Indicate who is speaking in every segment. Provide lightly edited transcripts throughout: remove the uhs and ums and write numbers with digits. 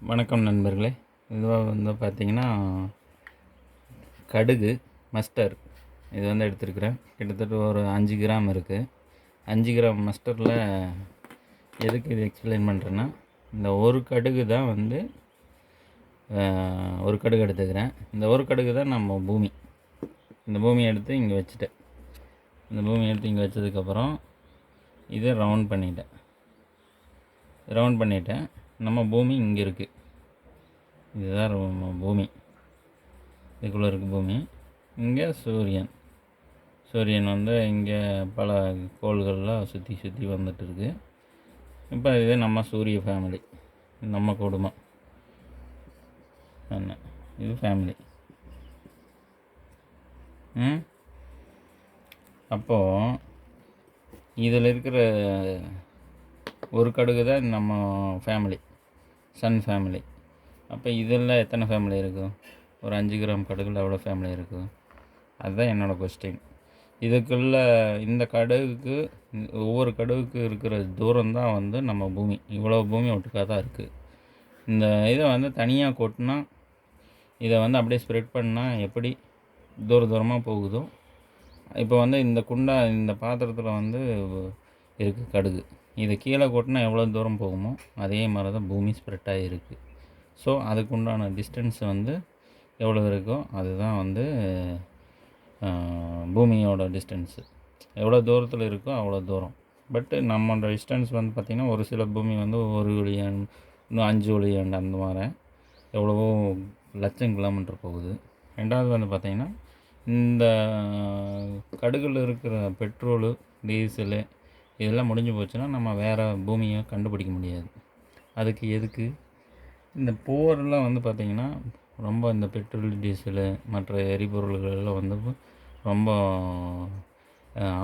Speaker 1: வணக்கம் நண்பர்களே. இதுவாக வந்து பார்த்திங்கன்னா கடுகு மஸ்டர் இது வந்து எடுத்துருக்கிறேன். கிட்டத்தட்ட ஒரு 5 கிராம் இருக்குது. 5 கிராம் மஸ்டரில் எதுக்கு இது எக்ஸ்பிளைன் பண்ணுறேன்னா, இந்த ஒரு கடுகு தான் வந்து ஒரு கடுகு எடுத்துக்கிறேன். இந்த ஒரு கடுகு தான் நம்ம பூமி. இந்த பூமியை எடுத்து இங்கே வச்சுட்டேன். இந்த பூமியை எடுத்து இங்கே வச்சதுக்கப்புறம் இதை ரவுண்ட் பண்ணிட்டேன். நம்ம பூமி இங்கே இருக்குது. இதுதான் பூமி. இதுக்குள்ளே இருக்குது பூமி. இங்கே சூரியன் வந்து இங்கே பல கோள்கள்லாம் சுற்றி வந்துட்டு இருக்குது. இப்போ இது நம்ம சூரிய ஃபேமிலி, நம்ம குடும்பம் என்ன, இது ஃபேமிலி. அப்போது இதில் இருக்கிற ஒரு கடுகு தான் நம்ம ஃபேமிலி, சன் ஃபேமிலி. அப்போ இதில் எத்தனை ஃபேமிலி இருக்கும்? ஒரு 5 கிராம் கடுகில் எவ்வளோ ஃபேமிலி இருக்கும்? அதுதான் என்னோடய கொஸ்டின். இதுக்குள்ள இந்த கடுகுக்கு, ஒவ்வொரு கடுகுக்கு இருக்கிற தூரம் தான் வந்து நம்ம பூமி. இவ்வளோ பூமி ஒட்டுக்காக தான் இருக்குது. இந்த இதை வந்து தனியாக கொட்டினா, இதை வந்து அப்படியே ஸ்ப்ரெட் பண்ணால் எப்படி தூரமாக போகுதோ, இப்போ வந்து இந்த பாத்திரத்தில் வந்து இருக்குது கடுகு. இதை கீழே கொட்டினா எவ்வளோ தூரம் போகுமோ அதே மாதிரி தான் பூமி ஸ்ப்ரெட் ஆகிருக்கு. ஸோ அதுக்கு உண்டான டிஸ்டன்ஸ் வந்து எவ்வளோ இருக்கோ அதுதான் வந்து பூமியோட டிஸ்டன்ஸு. எவ்வளோ தூரத்தில் இருக்கோ அவ்வளோ தூரம். பட்டு நம்மளோட டிஸ்டன்ஸ் வந்து பார்த்திங்கன்னா, ஒரு சில பூமி வந்து 1 ஒளியாண்டு, இன்னும் 5 ஒளியாண்டு, அந்த மாதிரி எவ்வளவோ லட்சம் கிலோமீட்டர் போகுது. ரெண்டாவது வந்து பார்த்திங்கன்னா, இந்த கடுகில் இருக்கிற பெட்ரோலு, டீசலு இதெல்லாம் முடிஞ்சு போச்சுன்னா நம்ம வேறு பூமியை கண்டுபிடிக்க முடியாது. அதுக்கு எதுக்கு இந்த போரெல்லாம் வந்து பார்த்திங்கன்னா, ரொம்ப இந்த பெட்ரோல், டீசலு மற்ற எரிபொருள்களெல்லாம் வந்து ரொம்ப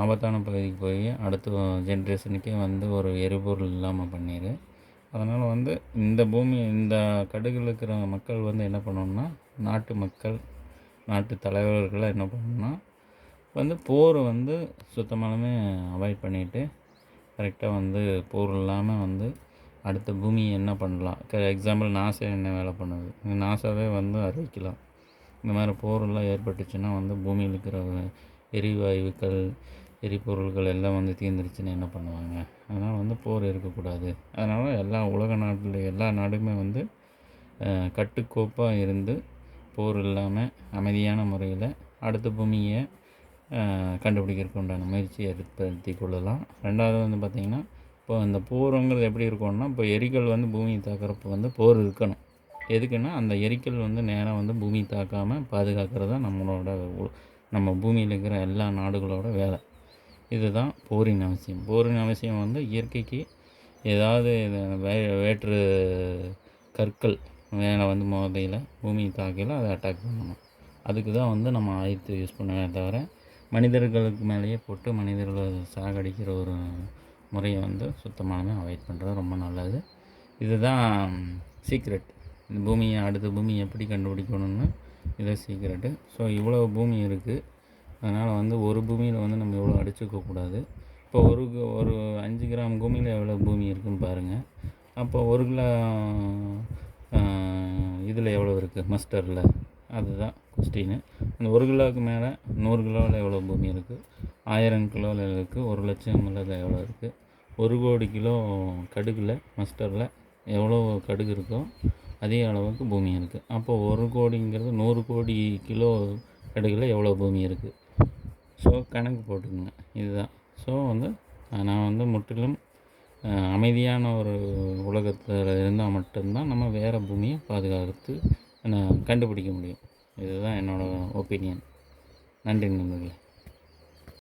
Speaker 1: ஆபத்தான பகுதிக்கு போய் அடுத்த ஜென்ரேஷனுக்கே வந்து ஒரு எரிபொருள் இல்லாமல் பண்ணிடு. அதனால் வந்து இந்த கடுகில் இருக்கிற மக்கள் வந்து என்ன பண்ணணும்னா, நாட்டு மக்கள், நாட்டு தலைவர்கள்லாம் என்ன பண்ணணும்னா வந்து போர் வந்து சுத்தமானமே அவாய்ட் பண்ணிவிட்டு, கரெக்டாக வந்து போர் இல்லாமல் வந்து அடுத்த பூமியை என்ன பண்ணலாம். எக்ஸாம்பிள் நாசா என்ன வேலை பண்ணுது, நாசாவே வந்து அறிவிக்கலாம். இந்த மாதிரி போரெல்லாம் ஏற்பட்டுச்சுன்னா வந்து பூமியில் இருக்கிற எரிவாயுக்கள், எரிபொருள்கள் எல்லாம் வந்து தீர்ந்துருச்சுன்னா என்ன பண்ணுவாங்க. அதனால் வந்து போர் இருக்கக்கூடாது. அதனால் உலக நாட்டில் எல்லா நாடுமே வந்து கட்டுக்கோப்பாக இருந்து போர் இல்லாமல் அமைதியான முறையில் அடுத்த பூமியை கண்டுபிடிக்கிறதுக்கு உண்டான முயற்சியை ஏற்படுத்தி கொள்ளலாம். ரெண்டாவது வந்து பார்த்திங்கன்னா, இப்போ இந்த போருங்கிறது எப்படி இருக்கணும்னா, இப்போ எரிக்கல் வந்து பூமியை தாக்குறப்போ வந்து போர் இருக்கணும். எதுக்குன்னா, அந்த எரிக்கல் வந்து நேராக வந்து பூமியை தாக்காமல் பாதுகாக்கிறது தான் நம்ம பூமியில் இருக்கிற எல்லா நாடுகளோட வேலை. இதுதான் போரின் அவசியம். போரின் அவசியம் வந்து இயற்கைக்கு ஏதாவது வேற்று கற்கள் மேலே வந்து மோதையில் பூமியை தாக்கையில் அதை அட்டாக் பண்ணணும். அதுக்கு தான் வந்து நம்ம ஆயுதத்தை யூஸ் பண்ணுவே தவிர, மனிதர்களுக்கு மேலேயே போட்டு மனிதர்களை சாகடிக்கிற ஒரு முறையை வந்து சுத்தமானமே அவாய்ட் பண்ணுறது ரொம்ப நல்லது. இதுதான் சீக்ரெட். இந்த அடுத்த பூமியை எப்படி கண்டுபிடிக்கணும்னு இதுதான் சீக்ரெட்டு. ஸோ இவ்வளோ பூமி இருக்குது. அதனால் வந்து ஒரு பூமியில் வந்து நம்ம எவ்வளோ அடிச்சுக்கக்கூடாது. இப்போ ஒரு 5 கிராம் பூமியில் எவ்வளோ பூமி இருக்குதுன்னு பாருங்கள். அப்போ 1 கிலோ இதில் எவ்வளோ இருக்குது மஸ்டரில், அதுதான் கொஸ்டின்னு. அந்த 1 கிலோவுக்கு மேலே 100 கிலோவில் எவ்வளோ பூமி இருக்குது, 1000 கிலோவில் இருக்குது, 1 லட்சம் எவ்வளோ இருக்குது, 1 கோடி கிலோ கடுகில் மஸ்டரில் எவ்வளோ கடுகு இருக்கோ அதே அளவுக்கு பூமி இருக்குது. அப்போது 1 கோடிங்கிறது 100 கோடி கிலோ கடுகில் எவ்வளோ பூமி இருக்குது. ஸோ கணக்கு போட்டுக்கோங்க. இதுதான். ஸோ வந்து நான் வந்து முற்றிலும் அமைதியான ஒரு உலகத்தில் இருந்தால் மட்டும்தான் நம்ம வேறு பூமியை பாதுகாத்து கண்டுபிடிக்க முடியும். இதுதான் என்னோடய ஒப்பீனியன். நன்றி நண்பர்களே.